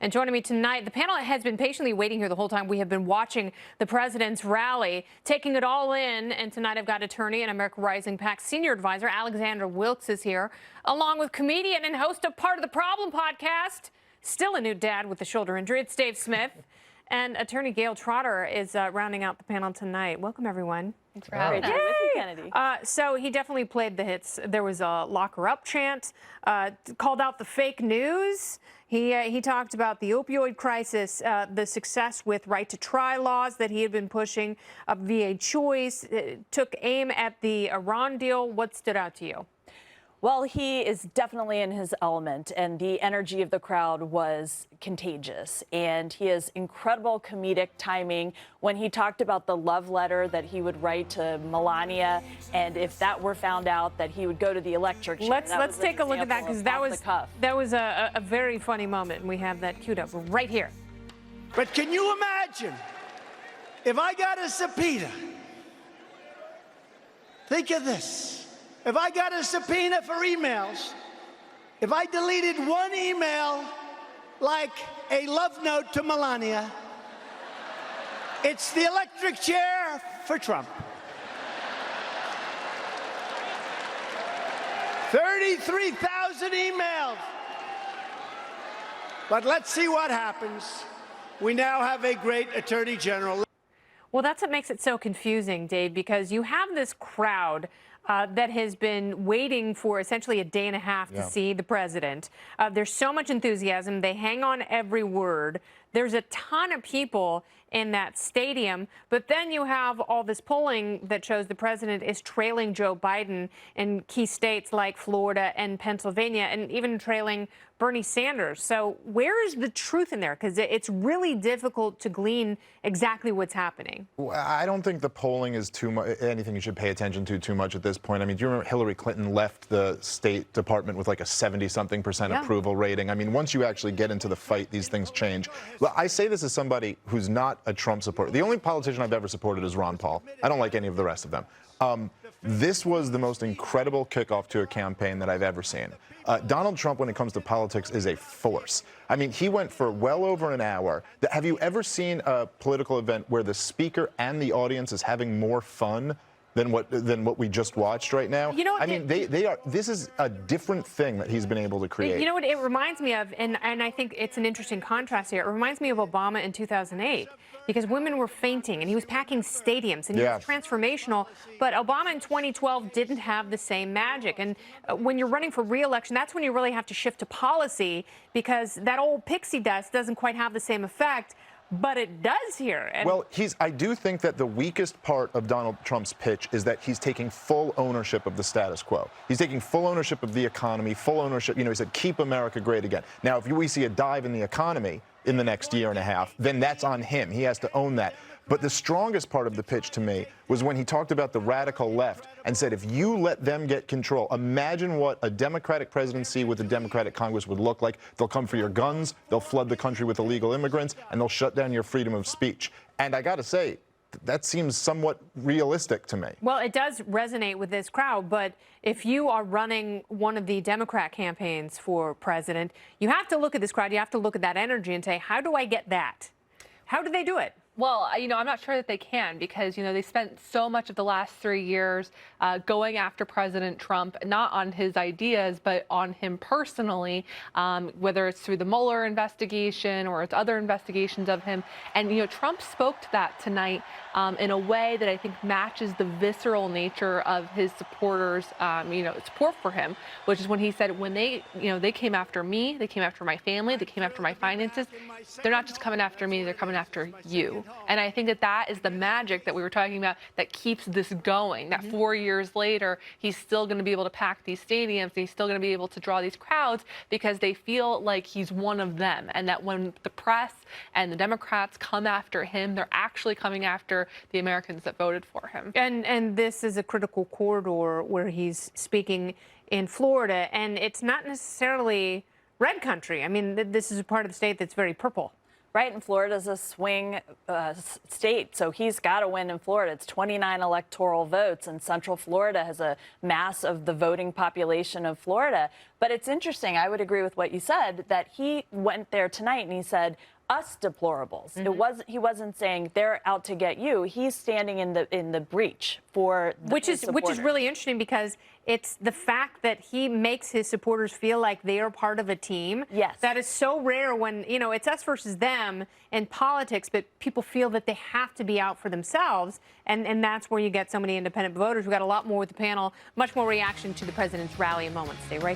And joining me tonight, the panel has been patiently waiting here the whole time. We have been watching the president's rally, taking it all in. And tonight I've got attorney and American Rising PAC senior advisor Alexander Wilkes is here, along with comedian and host of Part of the Problem podcast, still a new dad with a shoulder injury. It's Dave Smith. And attorney Gail Trotter is rounding out the panel tonight. Welcome, everyone. Thanks for having us. Yay! With you, Kennedy. So he definitely played the hits. There was a lock her up chant, called out the fake news. He talked about the opioid crisis, the success with right to try laws that he had been pushing, VA choice, took aim at the Iran deal. What stood out to you? Well, he is definitely in his element, and the energy of the crowd was contagious. And he has incredible comedic timing when he talked about the love letter that he would write to Melania, and if that were found out, that he would go to the electric chair. Let's take a look at that, because that was a very funny moment, and we have that queued up right here. But can you imagine if I got a subpoena? Think of this. If I got a subpoena for emails, if I deleted one email like a love note to Melania, it's the electric chair for Trump. 33,000 emails. But let's see what happens. We now have a great attorney general. Well, that's what makes it so confusing, Dave, because you have this crowd that has been waiting for essentially a day and a half to see the president. There's so much enthusiasm. They hang on every word. There's a ton of people in that stadium. But then you have all this polling that shows the president is trailing Joe Biden in key states like Florida and Pennsylvania, and even trailing Bernie Sanders. So where is the truth in there? Because it's really difficult to glean exactly what's happening. Well, I don't think the polling is anything you should pay attention to too much at this point. I mean, do you remember Hillary Clinton left the State Department with like a 70-something% approval rating? I mean, once you actually get into the fight, these things change. Well, I say this as somebody who's not a Trump supporter. The only politician I've ever supported is Ron Paul. I don't like any of the rest of them. This was the most incredible kickoff to a campaign that I've ever seen. Donald Trump, when it comes to politics, is a force. I mean, he went for well over an hour. Have you ever seen a political event where the speaker and the audience is having more fun than what we just watched right now? You know what, I mean, this is a different thing that he's been able to create. You know what it reminds me of, and I think it's an interesting contrast here. It reminds me of Obama in 2008, because women were fainting, and he was packing stadiums, and he was transformational. But Obama in 2012 didn't have the same magic. And when you're running for re-election, that's when you really have to shift to policy, because that old pixie dust doesn't quite have the same effect. But it does here. And well, I do think that the weakest part of Donald Trump's pitch is that he's taking full ownership of the status quo. He's taking full ownership of the economy, full ownership. You know, he said, keep America great again. Now, if we see a dive in the economy in the next year and a half, then that's on him. He has to own that. But the strongest part of the pitch to me was when he talked about the radical left and said, if you let them get control, imagine what a Democratic presidency with a Democratic Congress would look like. They'll come for your guns, they'll flood the country with illegal immigrants, and they'll shut down your freedom of speech. And I got to say, that seems somewhat realistic to me. Well, it does resonate with this crowd, but if you are running one of the Democrat campaigns for president, you have to look at this crowd, you have to look at that energy and say, how do I get that? How do they do it? Well, I'm not sure that they can, because, they spent so much of the last 3 years going after President Trump, not on his ideas, but on him personally, whether it's through the Mueller investigation or it's other investigations of him. And, Trump spoke to that tonight in a way that I think matches the visceral nature of his supporters, support for him, which is when he said, when they came after me, they came after my family, they came after my finances, they're not just coming after me, they're coming after you. And I think that is the magic that we were talking about that keeps this going, that 4 years later, he's still going to be able to pack these stadiums, and he's still going to be able to draw these crowds because they feel like he's one of them, and that when the press and the Democrats come after him, they're actually coming after the Americans that voted for him. And this is a critical corridor where he's speaking in Florida, and it's not necessarily red country. I mean, this is a part of the state that's very purple. Right, and Florida's a swing state, so he's got to win in Florida. It's 29 electoral votes, and Central Florida has a mass of the voting population of Florida. But it's interesting. I would agree with what you said, that he went there tonight and he said, us deplorables. He wasn't saying they're out to get you. He's standing in the breach for which is really interesting, because it's the fact that he makes his supporters feel like they are part of a team. Yes. That is so rare when, you know, it's us versus them in politics, but people feel that they have to be out for themselves. And that's where you get so many independent voters. We've got a lot more with the panel, much more reaction to the president's rally in moments. Stay right there.